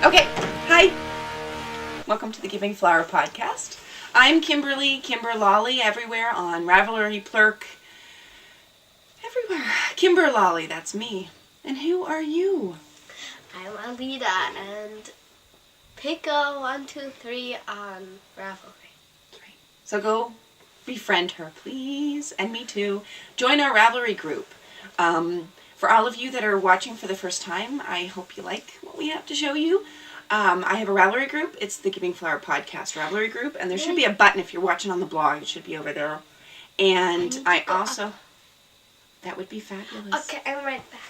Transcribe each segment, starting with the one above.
Okay, hi. Welcome to the Giving Flower podcast. I'm Kimberly, Kimber Lolly, everywhere on Ravelry, Plurk, everywhere. Kimber Lolly, that's me. And who are you? I'm Alida and Pico123 on Ravelry. So go befriend her, please, and me too. Join our Ravelry group. For all of you that are watching for the first time, I hope you like what we have to show you. I have a Ravelry group. It's the Giving Flower podcast Ravelry group, and there should be a button if you're watching on the blog. It should be over there. And I also... That would be fabulous. Okay, I'm right back.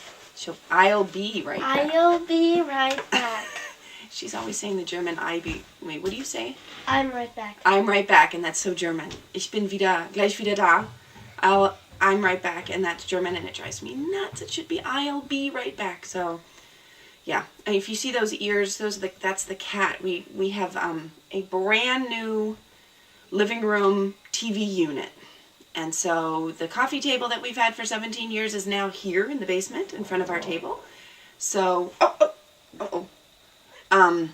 I'll be right back. I'll be right back. She's always saying the German Wait, what do you say? I'm right back. I'm right back, and that's so German. Ich bin gleich wieder da. I'm right back, and that's German, and it drives me nuts. It should be I'll be right back. So, yeah. And if you see those ears, that's the cat. We have a brand new living room TV unit. And so the coffee table that we've had for 17 years is now here in the basement in front of our table. So, I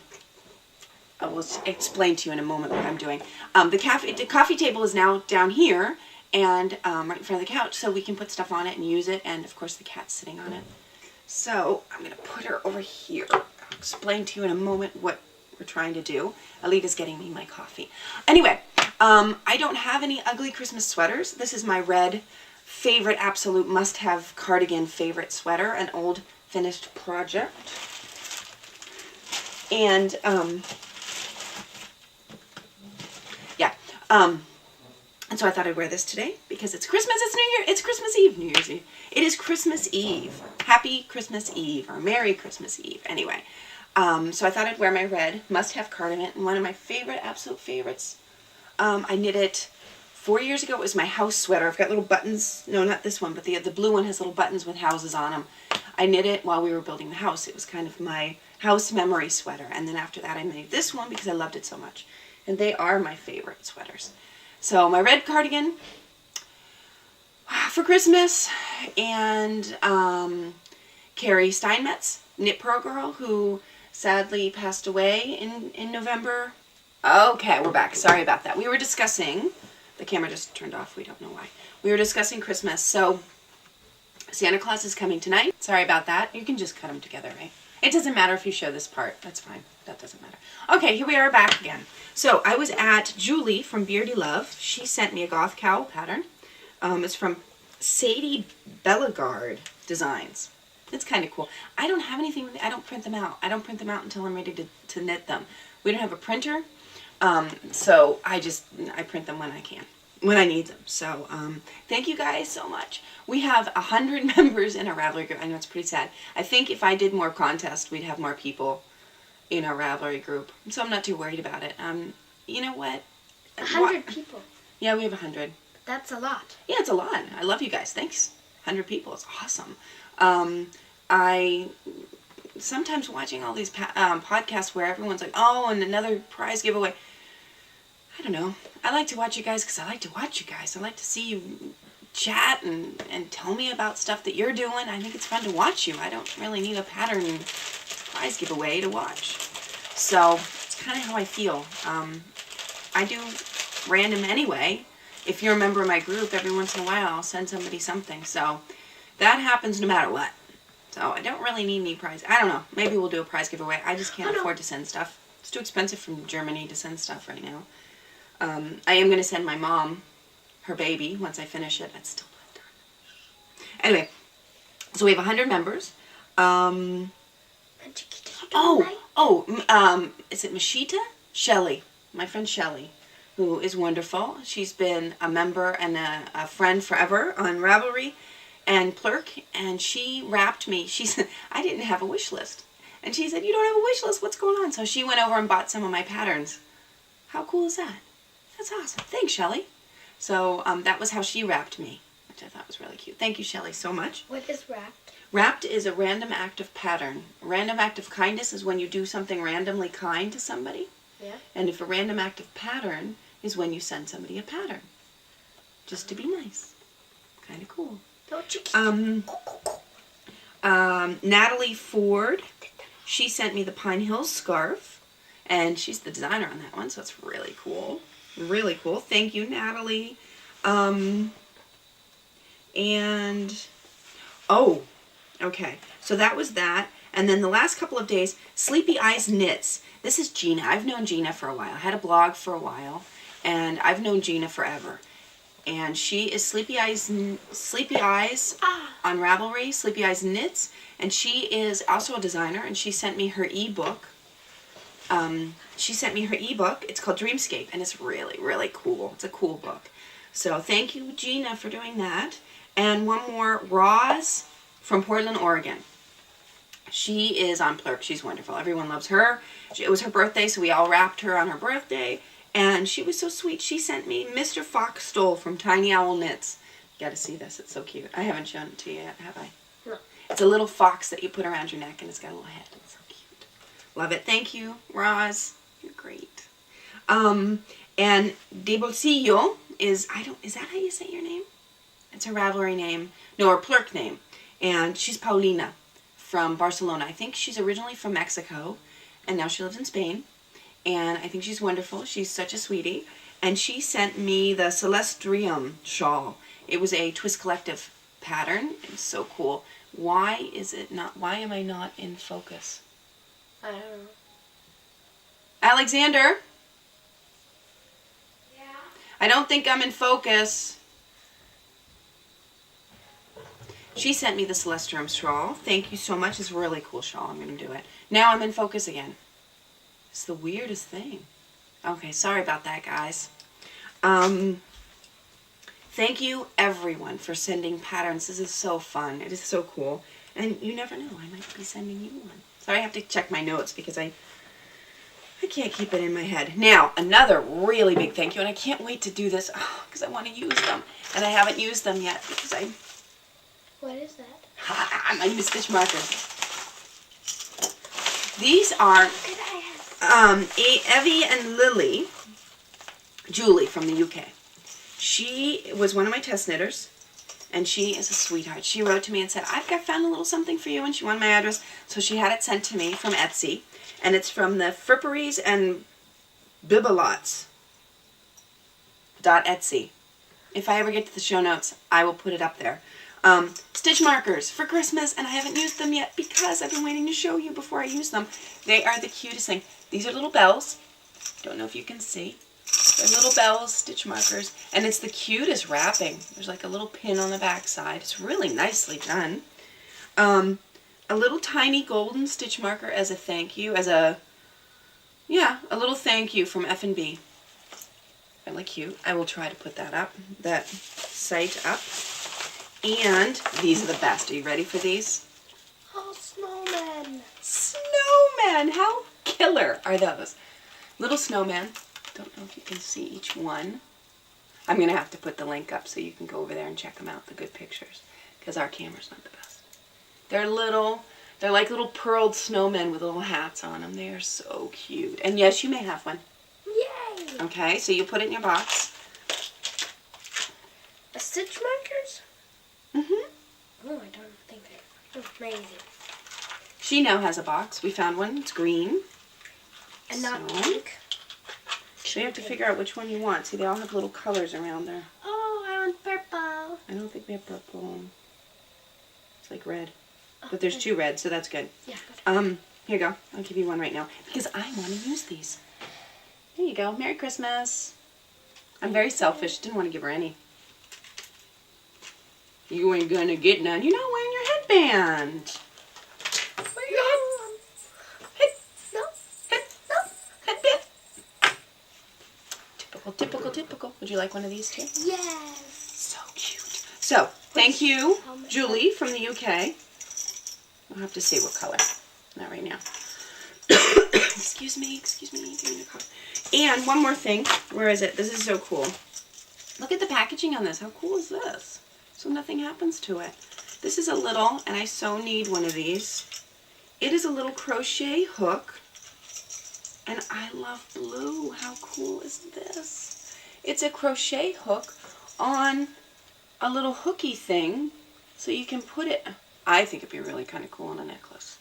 will explain to you in a moment what I'm doing. The coffee table is now down here and right in front of the couch, so we can put stuff on it and use it. And of course, the cat's sitting on it. So I'm going to put her over here. I'll explain to you in a moment what we're trying to do. Alita's getting me my coffee. Anyway, I don't have any ugly Christmas sweaters. This is my red favorite, absolute must-have cardigan favorite sweater, an old finished project. And, and so I thought I'd wear this today because it's Christmas, it's New Year, it's Christmas Eve, New Year's Eve. It is Christmas Eve. Happy Christmas Eve, or Merry Christmas Eve. Anyway, so I thought I'd wear my red must-have cardigan, and one of my favorite, absolute favorites. I knit it 4 years ago. It was my house sweater. I've got little buttons. No, not this one, but the blue one has little buttons with houses on them. I knit it while we were building the house. It was kind of my house memory sweater. And then after that, I made this one because I loved it so much. And they are my favorite sweaters. So my red cardigan for Christmas. And Carrie Steinmetz, Knit Pro Girl, who sadly passed away in November. Okay, we're back. Sorry about that. We were discussing, the camera just turned off, we don't know why. We were discussing Christmas, so Santa Claus is coming tonight. Sorry about that. You can just cut them together, right? It doesn't matter if you show this part. That's fine. That doesn't matter. Okay, here we are back again. So I was at Julie from Beardy Love. She sent me a goth cowl pattern. It's from Sadie Bellegarde Designs. It's kind of cool. I don't have anything, I don't print them out. I don't print them out until I'm ready to knit them. We don't have a printer. So I print them when I can, when I need them. So, thank you guys so much. We have 100 members in our Ravelry group. I know it's pretty sad. I think if I did more contests, we'd have more people in our Ravelry group. So I'm not too worried about it. You know what? 100 people. Yeah, we have 100. That's a lot. Yeah, it's a lot. I love you guys. Thanks. 100 people. It's awesome. I sometimes watching all these podcasts where everyone's like, oh, and another prize giveaway. I don't know. I like to watch you guys because I like to watch you guys. I like to see you chat and tell me about stuff that you're doing. I think it's fun to watch you. I don't really need a pattern prize giveaway to watch. So it's kind of how I feel. I do random anyway. If you're a member of my group, every once in a while I'll send somebody something. So that happens no matter what. So I don't really need any prize. I don't know. Maybe we'll do a prize giveaway. I just can't afford to send stuff. It's too expensive from Germany to send stuff right now. I am going to send my mom her baby once I finish it. That's still not done. Anyway, so we have 100 members. Is it Mashita? Shelley. My friend Shelley, who is wonderful. She's been a member and a friend forever on Ravelry and Plurk, and she wrapped me. She said, I didn't have a wish list. And she said, you don't have a wish list, what's going on? So she went over and bought some of my patterns. How cool is that? That's awesome. Thanks, Shelley. So that was how she wrapped me, which I thought was really cute. Thank you, Shelley, so much. What is wrapped? Wrapped is a random act of pattern. A random act of kindness is when you do something randomly kind to somebody. Yeah. And if a random act of pattern is when you send somebody a pattern. Just to be nice. Kind of cool. Don't you keep Natalie Ford She sent me the Pine Hills scarf, and she's the designer on that one, so it's really cool. Really cool. Thank you, Natalie. And, oh, okay. So that was that. And then the last couple of days, Sleepy Eyes Knits. This is Gina. I've known Gina for a while. I had a blog for a while, and I've known Gina forever. And she is Sleepy Eyes on Ravelry, Sleepy Eyes Knits. And she is also a designer, and she sent me her ebook. It's called Dreamscape, and it's really, really cool. It's a cool book. So thank you, Gina, for doing that. And one more, Roz from Portland, Oregon. She is on Plurk. She's wonderful. Everyone loves her. It was her birthday, so we all wrapped her on her birthday. And she was so sweet. She sent me Mr. Fox Stole from Tiny Owl Knits. You got to see this. It's so cute. I haven't shown it to you yet, have I? No. It's a little fox that you put around your neck, and it's got a little head. It's so cute. Love it. Thank you, Roz. You're great. And De Bolsillo is that how you say your name? It's her Ravelry name. No, her Plurk name. And she's Paulina from Barcelona. I think she's originally from Mexico, and now she lives in Spain. And I think she's wonderful. She's such a sweetie. And she sent me the Celestrium shawl. It was a Twist Collective pattern. It was so cool. Why am I not in focus? I don't know. Alexander? Yeah. I don't think I'm in focus. She sent me the Celestrium shawl. Thank you so much. It's a really cool shawl. I'm going to do it. Now I'm in focus again. It's the weirdest thing. Okay, sorry about that, guys. Thank you, everyone, for sending patterns. This is so fun. It is so cool. And you never know. I might be sending you one. Sorry, I have to check my notes because I can't keep it in my head. Now, another really big thank you. And I can't wait to do this because I want to use them. And I haven't used them yet because What is that? I'm using stitch markers. These are Could I have? Evie and Lily, Julie from the UK. She was one of my test knitters, and she is a sweetheart. She wrote to me and said, found a little something for you, and she wanted my address, so she had it sent to me from Etsy, and it's from the Fripperies and Bibelots .etsy. If I ever get to the show notes, I will put it up there. Stitch markers for Christmas, and I haven't used them yet because I've been waiting to show you before I use them. They are the cutest thing. These are little bells. Don't know if you can see. They're little bells, stitch markers, and it's the cutest wrapping. There's like a little pin on the back side. It's really nicely done. A little tiny golden stitch marker as a thank you, a little thank you from F&B. Really cute. I will try to put that site up. And these are the best. Are you ready for these? Oh, snowmen. Snowmen! How killer are those? Little snowmen. Don't know if you can see each one. I'm going to have to put the link up so you can go over there and check them out, the good pictures, because our camera's not the best. They're like little pearled snowmen with little hats on them. They are so cute. And yes, you may have one. Yay! Okay, so you put it in your box. A stitch markers? Mm-hmm. Oh, I don't think they're amazing. She now has a box. We found one. It's green. And not So- pink. So you have to figure out which one you want. See, they all have little colors around there. Oh, I want purple. I don't think we have purple. It's like red. But there's two reds, so that's good. Yeah. Good. Here you go. I'll give you one right now because I want to use these. There you go. Merry Christmas. I'm very selfish. Didn't want to give her any. You ain't gonna get none. You're not wearing your headband. Where your head? No. Headband. Typical. Would you like one of these too? Yes. So cute. So, thank you, How much? Julie from the UK. We'll have to see what color. Not right now. Excuse me. Give me the color. And one more thing. Where is it? This is so cool. Look at the packaging on this. How cool is this? So nothing happens to it. This is a little, and I so need one of these. It is a little crochet hook. And I love blue. How cool is this? It's a crochet hook on a little hooky thing. So you can put it, I think it'd be really kind of cool on a necklace.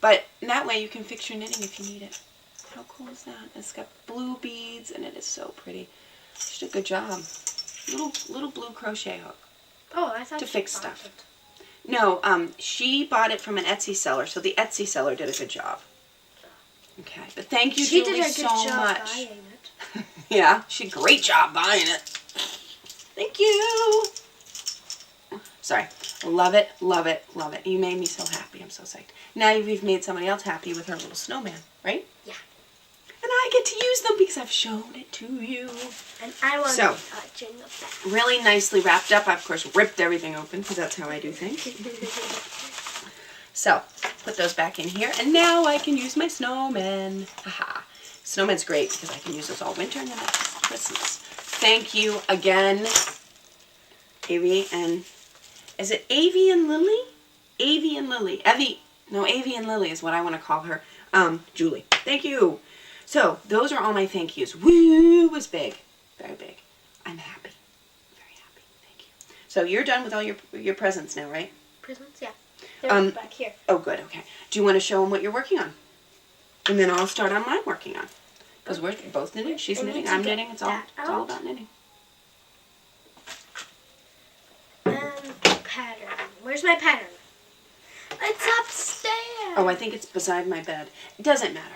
But that way you can fix your knitting if you need it. How cool is that? It's got blue beads and it is so pretty. She did a good job. Little blue crochet hook. Oh, I thought To she fix bought stuff. it. No, she bought it from an Etsy seller, so the Etsy seller did a good job. Okay, but thank you, She Julie, did a good so job much. buying it. Yeah, she did a great job buying it. Thank you. Sorry. Love it, love it, love it. You made me so happy. I'm so psyched. Now you've made somebody else happy with her little snowman, right? Yeah. And I get to use them because I've shown it to you. And I want So. to touch in the back. Really nicely wrapped up. I, of course, ripped everything open because that's how I do things. So, put those back in here. And now I can use my snowman. Haha. Snowman's great because I can use those all winter and then Christmas. Thank you again, Avie and... Is it Avie and Lily? Avie and Lily. Avie and Lily is what I want to call her. Julie. Thank you. So, those are all my thank yous. Woo was big. Very big. I'm happy. Very happy. Thank you. So, you're done with all your presents now, right? Presents? Yeah. They're back here. Oh, good. Okay. Do you want to show them what you're working on? And then I'll start on mine working on. Because we're both knitting. She's I need knitting. to I'm get knitting. It's all out. about knitting. And pattern. Where's my pattern? It's upstairs. Oh, I think it's beside my bed. It doesn't matter.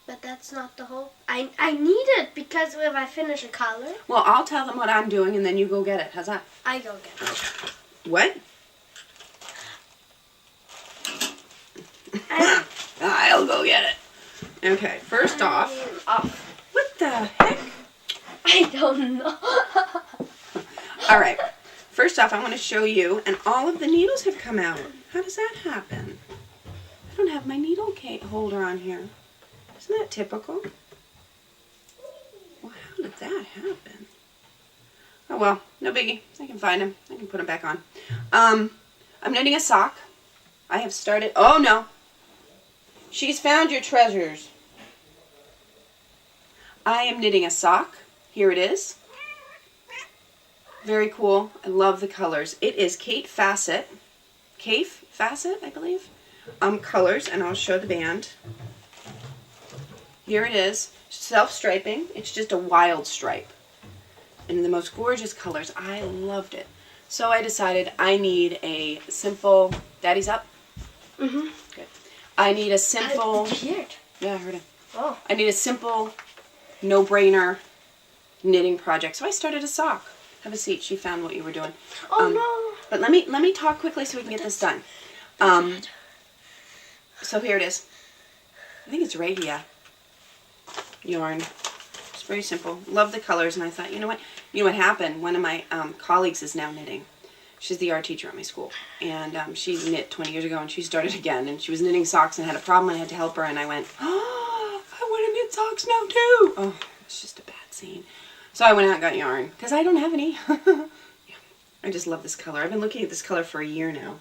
But that's not the whole... I need it because if I finish a color, Well, I'll tell them what I'm doing and then you go get it. How's that? I go get it. What? I- I'll go get it. Okay, first off, what the heck? I don't know. All right, first off, I want to show you, and all of the needles have come out. How does that happen? I don't have my needle holder on here. Isn't that typical? Well, how did that happen? Oh well, no biggie. I can find them. I can put them back on. I'm knitting a sock. I have started. Oh no. She's found your treasures. I am knitting a sock. Here it is. Very cool. I love the colors. It is Kate Fassett. Kafe Fassett, I believe. Colors, and I'll show the band. Here it is. Self-striping. It's just a wild stripe. And the most gorgeous colors. I loved it. So I decided I need a simple... Daddy's up? Mm-hmm. Good. I need a simple... Weird. Yeah, I heard it. Oh. I need a simple, no-brainer knitting project. So I started a sock. Have a seat. She found what you were doing. Oh no. But let me talk quickly so we can get this done. So here it is. I think it's radia yarn. It's very simple. Love the colors, and I thought, you know what happened? One of my colleagues is now knitting. She's the art teacher at my school, and she knit 20 years ago, and she started again, and she was knitting socks and had a problem. I had to help her, and I went, oh, I want to knit socks now too. Oh, it's just a bad scene. So I went out and got yarn because I don't have any. Yeah, I just love this color. I've been looking at this color for a year now.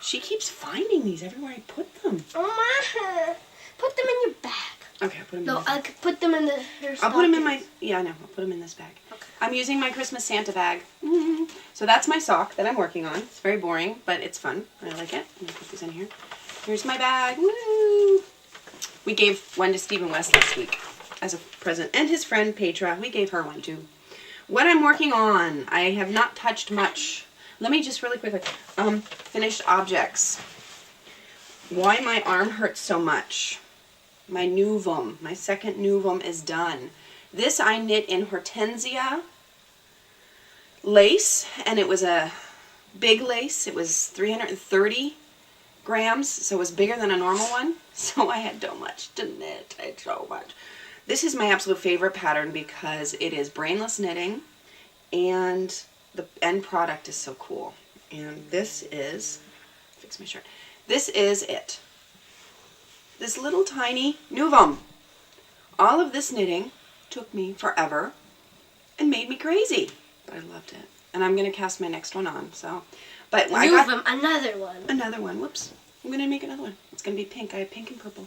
She keeps finding these everywhere I put them. Oh my. Put them in your bag. Okay, I'll put them in No, this. I could put them in the... I'll put them in my... Yeah, I know. I'll put them in this bag. Okay. I'm using my Christmas Santa bag. So that's my sock that I'm working on. It's very boring, but it's fun. I like it. Let me put these in here. Here's my bag. Woo! We gave one to Stephen West last week as a present. And his friend Petra. We gave her one too. What I'm working on. I have not touched much. Let me just really quickly. Finished objects. Why my arm hurts so much. My Nuvum, my second Nuvum is done. This I knit in Hortensia lace, and it was a big lace. It was 330 grams, so it was bigger than a normal one. So I had so much to knit. I had so much. This is my absolute favorite pattern because it is brainless knitting, and the end product is so cool. And this is, fix my shirt. This is it. This little tiny Nuvum. All of this knitting took me forever and made me crazy, but I loved it. And I'm going to cast my next one on. So, but I got another one. Another one. Whoops. I'm going to make another one. It's going to be pink. I have pink and purple.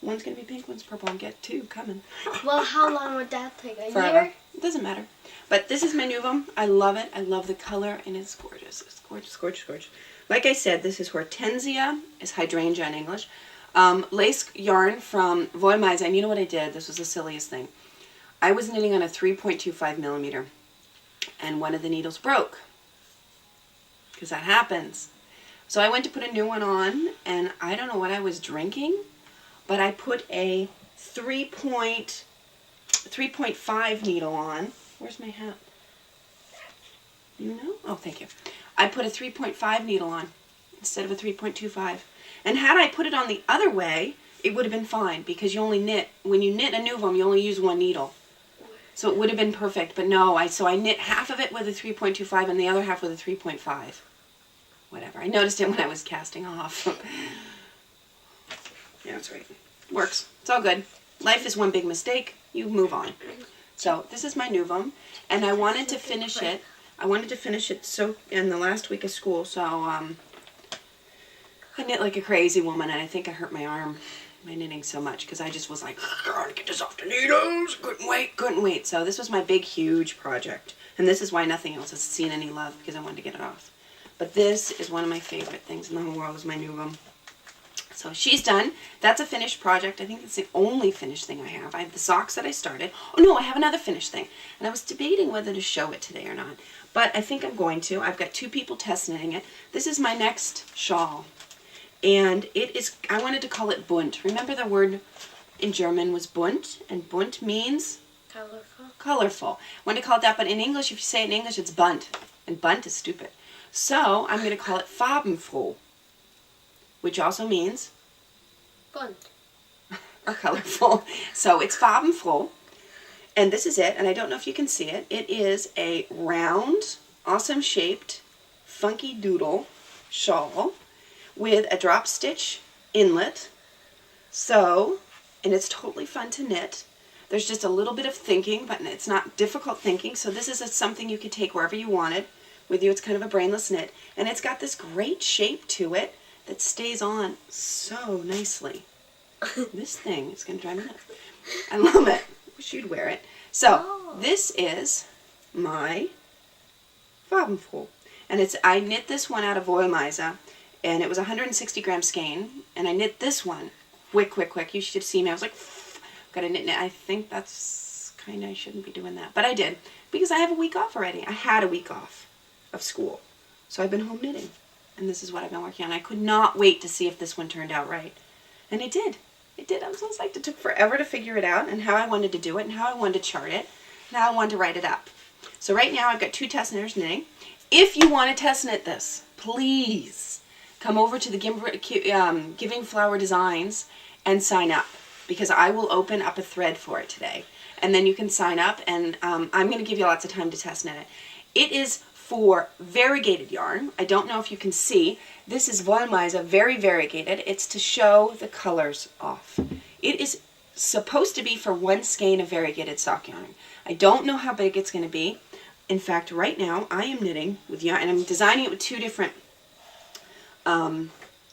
One's going to be pink, one's purple. I'll get two coming. Well, how long would that take? A Forever. year? It doesn't matter. But this is my Nuvum. I love it. I love the color, and it's gorgeous. It's gorgeous, gorgeous, gorgeous. Like I said, this is Hortensia, is hydrangea in English. Lace yarn from Wollmeise, and you know what I did? This was the silliest thing. I was knitting on a 3.25 millimeter, and one of the needles broke, because that happens. So I went to put a new one on, and I don't know what I was drinking, but I put a 3.5 needle on. Where's my hat? You know? Oh, thank you. I put a 3.5 needle on instead of a 3.25. And had I put it on the other way, it would have been fine, because you only knit, when you knit a Nuvum, you only use one needle. So it would have been perfect, but no, so I knit half of it with a 3.25 and the other half with a 3.5. Whatever. I noticed it when I was casting off. Yeah, that's right. Works. It's all good. Life is one big mistake. You move on. So this is my Nuvum, and I wanted to finish it. So in the last week of school. So I knit like a crazy woman, and I think I hurt my arm by knitting so much, because I just was like, gotta get this off the needles. Couldn't wait. So this was my big, huge project, and this is why nothing else has seen any love, because I wanted to get it off. But this is one of my favorite things in the whole world, is my Nuvum. So she's done. That's a finished project. I think that's the only finished thing I have. I have the socks that I started. Oh no, I have another finished thing. And I was debating whether to show it today or not. But I think I'm going to. I've got 2 people test knitting it. This is my next shawl. And it is, I wanted to call it bunt. Remember the word in German was bunt? And bunt means? Colorful. Colorful. I wanted to call it that, but in English, if you say it in English, it's bunt. And bunt is stupid. So I'm going to call it farbenfroh, which also means Bunt. or colorful. So it's farbenfroh, and this is it. And I don't know if you can see it. It is a round, awesome shaped, funky doodle shawl with a drop stitch inlet. So, and it's totally fun to knit. There's just a little bit of thinking, but it's not difficult thinking. So this is something you could take wherever you wanted with you. It's kind of a brainless knit, and it's got this great shape to it that stays on so nicely. This thing is going to drive me nuts. I love it. Wish you'd wear it. So this is my Farbenfroh, and I knit this one out of Wollmeise, and it was 160 gram skein, and I knit this one quick. You should see me. I was like, gotta knit. I think that's kind of, I shouldn't be doing that, but I did, because I have a week off already. I had a week off of school, so I've been home knitting, and this is what I've been working on. I could not wait to see if this one turned out right, and it did. It did. I'm so psyched. It took forever to figure it out, and how I wanted to do it, and how I wanted to chart it, and how I wanted to write it up. So right now I've got 2 test knitters knitting. If you want to test knit this, please come over to the Giving Flower Designs and sign up, because I will open up a thread for it today, and then you can sign up, and I'm going to give you lots of time to test knit it. It is for variegated yarn. I don't know if you can see. This is Wollmeise, very variegated. It's to show the colors off. It is supposed to be for 1 skein of variegated sock yarn. I don't know how big it's going to be. In fact, right now I am knitting with yarn, and I'm designing it with 2 different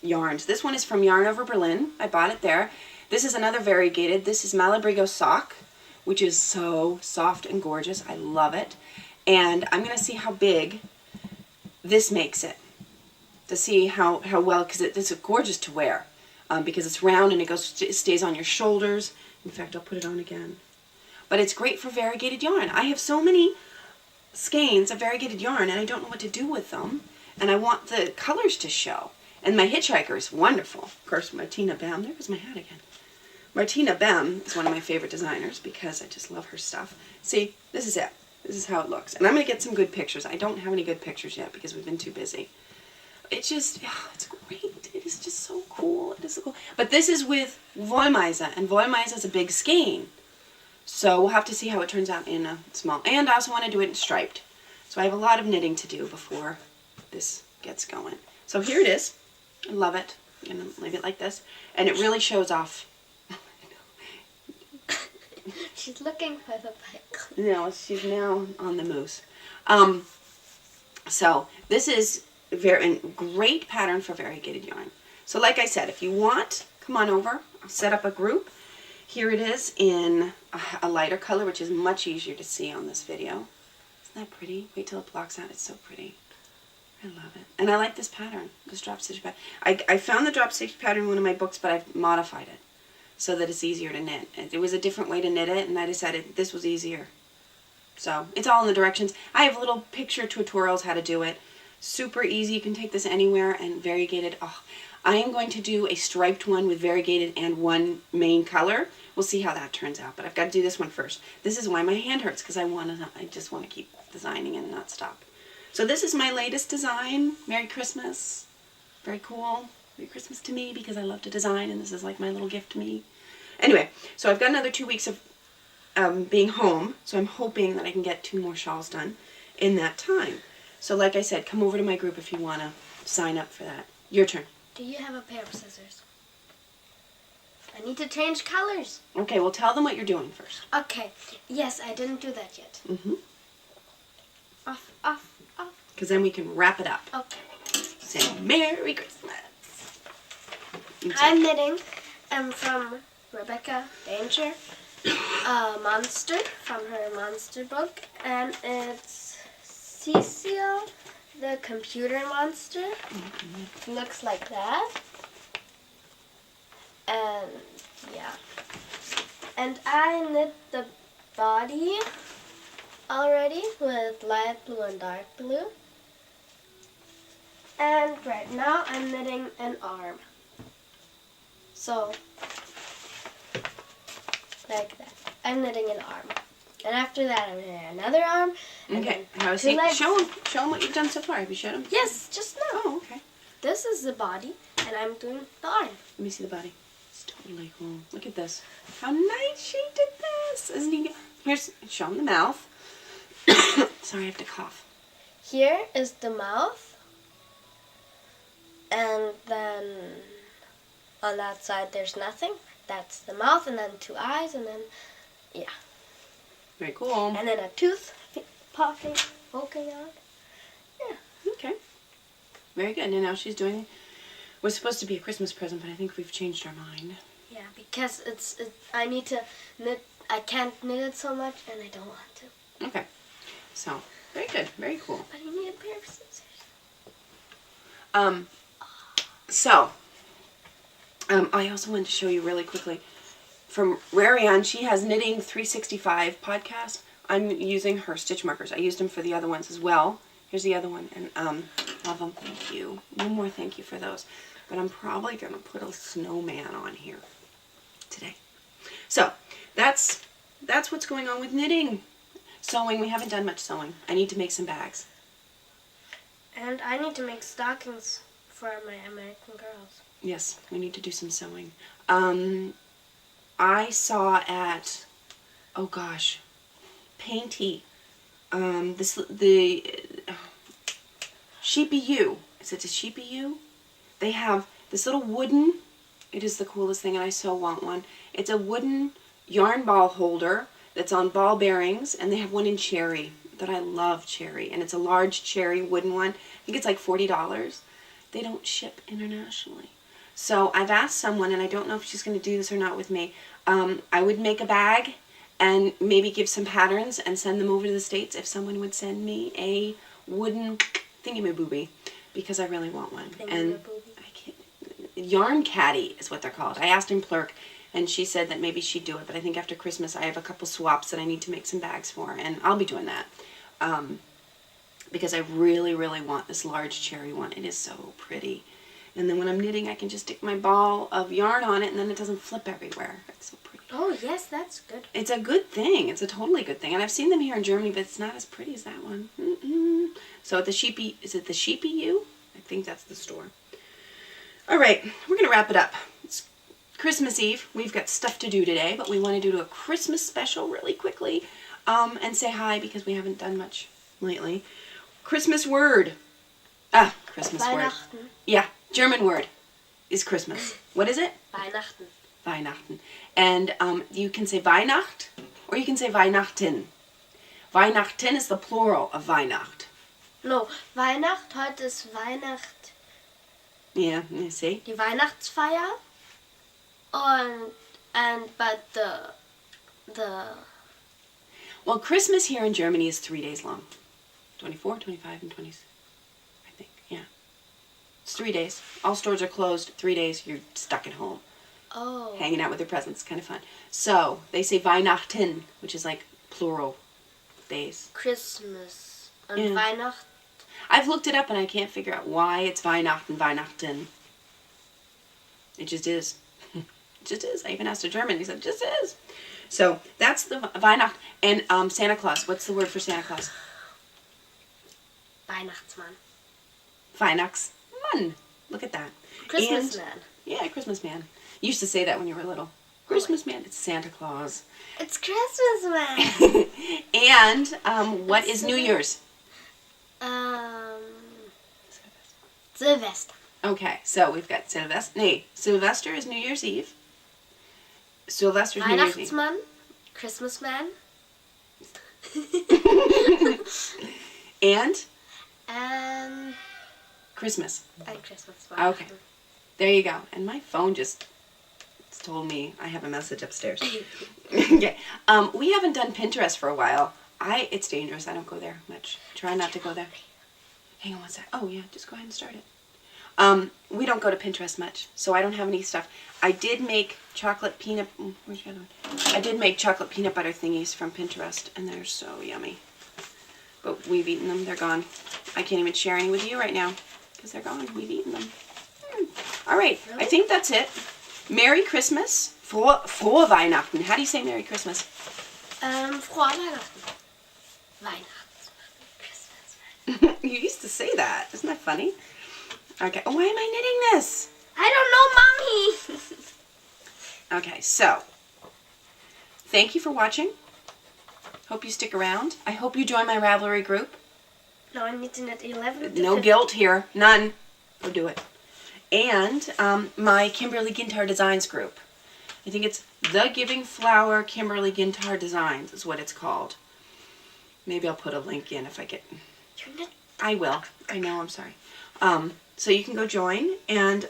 yarns. This one is from Yarn Over Berlin. I bought it there. This is another variegated. This is Malabrigo sock, which is so soft and gorgeous. I love it. And I'm going to see how big this makes it, to see how well, because it's gorgeous to wear, because it's round and it stays on your shoulders. In fact, I'll put it on again. But it's great for variegated yarn. I have so many skeins of variegated yarn, and I don't know what to do with them, and I want the colors to show. And my hitchhiker is wonderful. Of course, Martina Bem. There goes my hat again. Martina Bem is one of my favorite designers, because I just love her stuff. See, this is it. This is how it looks. And I'm going to get some good pictures. I don't have any good pictures yet because we've been too busy. It's just, it's great. It is just so cool. It is so cool. But this is with Wollmeise, and Wollmeise is a big skein. So we'll have to see how it turns out in a small. And I also want to do it in striped. So I have a lot of knitting to do before this gets going. So here it is. I love it. I'm going to leave it like this. And it really shows off. She's looking for the pic. No, she's now on the moose. So this is a great pattern for variegated yarn. So like I said, if you want, come on over. I'll set up a group. Here it is in a lighter color, which is much easier to see on this video. Isn't that pretty? Wait till it blocks out. It's so pretty. I love it. And I like this pattern, this drop stitch pattern. I found the drop stitch pattern in one of my books, but I've modified it so that it's easier to knit. It was a different way to knit it, and I decided this was easier. So it's all in the directions. I have little picture tutorials how to do it. Super easy. You can take this anywhere, and variegated. Oh, I am going to do a striped one with variegated and one main color. We'll see how that turns out, but I've got to do this one first. This is why my hand hurts, because I just want to keep designing and not stop. So this is my latest design. Merry Christmas. Very cool. Merry Christmas to me, because I love to design, and this is like my little gift to me. Anyway, so I've got another 2 weeks of being home, so I'm hoping that I can get 2 more shawls done in that time. So like I said, come over to my group if you want to sign up for that. Your turn. Do you have a pair of scissors? I need to change colors. Okay, well tell them what you're doing first. Okay. Yes, I didn't do that yet. Mm-hmm. Off, off, off. Because then we can wrap it up. Okay. Say Merry Christmas. I'm knitting from Rebecca Danger, a monster from her monster book, and it's Cecil, the computer monster. Looks like that. And yeah. And I knit the body already with light blue and dark blue. And right now I'm knitting an arm. So, like that. I'm knitting an arm. And after that I'm knitting another arm. Okay, how is two he? legs. Show him what you've done so far. Have you showed him? Yes, just now. Oh, okay. This is the body, and I'm doing the arm. Let me see the body. It's totally cool. Look at this. How nice she did this. Isn't he? Here's, show him the mouth. Sorry, I have to cough. Here is the mouth. And then on that side there's nothing. That's the mouth, and then 2 eyes, and then, yeah. Very cool. And then a tooth popping, poking out. Yeah. Okay. Very good. And now she's doing, was supposed to be a Christmas present, but I think we've changed our mind. Yeah, because I need to knit. I can't knit it so much, and I don't want to. Okay. So, very good. Very cool. But I need a pair of scissors. I also wanted to show you really quickly from Rarian. She has Knitting 365 podcast. I'm using her stitch markers. I used them for the other ones as well. Here's the other one, and love them. Thank you. One more thank you for those. But I'm probably gonna put a snowman on here today. So that's what's going on with knitting. Sewing. We haven't done much sewing. I need to make some bags. And I need to make stockings for my American Girls. Yes, we need to do some sewing. I saw at, oh gosh, Painty, the Sheepy U. Is it a Sheepy U? They have this little wooden, it is the coolest thing, and I so want one. It's a wooden yarn ball holder that's on ball bearings, and they have one in cherry that I love cherry, and it's a large cherry wooden one. I think it's like $40. They don't ship internationally. So I've asked someone, and I don't know if she's going to do this or not with me. I would make a bag and maybe give some patterns and send them over to the States if someone would send me a wooden thingy-ma-booby, because I really want one. And I can't, yarn caddy is what they're called. I asked in Plurk, and she said that maybe she'd do it, but I think after Christmas I have a couple swaps that I need to make some bags for, and I'll be doing that. Because I really, really want this large cherry one. It is so pretty. And then when I'm knitting, I can just stick my ball of yarn on it, and then it doesn't flip everywhere. It's so pretty. Oh, yes, that's good. It's a good thing. It's a totally good thing. And I've seen them here in Germany, but it's not as pretty as that one. So at the Sheepy, is it the Sheepy U? I think that's the store. All right, we're going to wrap it up. It's Christmas Eve. We've got stuff to do today, but we want to do a Christmas special really quickly and say hi because we haven't done much lately. Christmas word. Christmas word. Weihnachten. Yeah, German word is Christmas. What is it? Weihnachten. Weihnachten. And you can say Weihnacht or you can say Weihnachten. Weihnachten is the plural of Weihnacht. No, Weihnacht, heute ist Weihnacht. Yeah, you see? Die Weihnachtsfeier. But the Well, Christmas here in Germany is 3 days long. 24, 25, and 26, I think. It's 3 days. All stores are closed. 3 days, you're stuck at home, Oh. hanging out with your presents. Kind of fun. So, they say Weihnachten, which is like plural days. Christmas. Und Yeah. Weihnachten. I've looked it up and I can't figure out why it's Weihnachten. It just is. It just is. I even asked a German. He said, it just is. So, that's the Weihnacht. And Santa Claus. What's the word for Santa Claus? Weihnachtsmann. Weihnachtsmann. Look at that. Christmas And- man. Yeah, Christmas man. You used to say that when you were little. Christmas man. It's Santa Claus. It's Christmas man. And what is New Year's? Silvester. Okay, so we've got Sylvester. Nee, Sylvester is New Year's Eve. Sylvester's New Year's Eve. Weihnachtsmann. Christmas man. And And Christmas. Christmas man. Okay. There you go. And my phone just told me I have a message upstairs. Okay. We haven't done Pinterest for a while. It's dangerous. I don't go there much. Try not to go there. Hang on one sec. Oh yeah, just go ahead and start it. We don't go to Pinterest much, so I don't have any stuff. I did make chocolate peanut. Where's the other one? I did make chocolate peanut butter thingies from Pinterest, and they're so yummy. But we've eaten them. They're gone. I can't even share any with you right now because they're gone. We've eaten them. All right. I think that's it. Merry Christmas. Frohe Weihnachten. How do you say Merry Christmas? Frohe Weihnachten. Weihnachtsmann. Christmas man. You used to say that. Isn't that funny? Okay. Oh, why am I knitting this? I don't know, Mommy. Okay, so thank you for watching. Hope you stick around. I hope you join my Ravelry group. No, I'm knitting at 11 to No 15. guilt here. None. Go do it. And my Kimberly Gintar Designs group. I think it's The Giving Flower Kimberly Gintar Designs is what it's called. Maybe I'll put a link in if I get... You're knit- I will. I know, I'm sorry. So you can go join and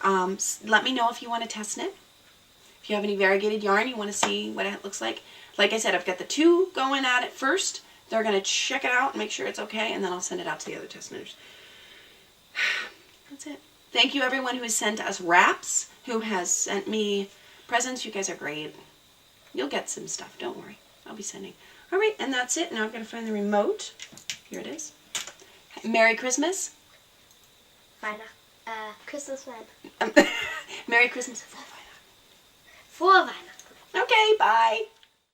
let me know if you want to test knit. If you have any variegated yarn, you want to see what it looks like. Like I said, I've got the 2 going at it first. They're going to check it out and make sure it's okay, and then I'll send it out to the other test knitters. That's it. Thank you everyone who has sent us wraps, who has sent me presents. You guys are great. You'll get some stuff. Don't worry. I'll be sending. All right, and that's it. Now I've got to find the remote. Here it is. Merry Christmas. Christmas man. Merry Christmas. Frohe Weihnachten. Okay, bye.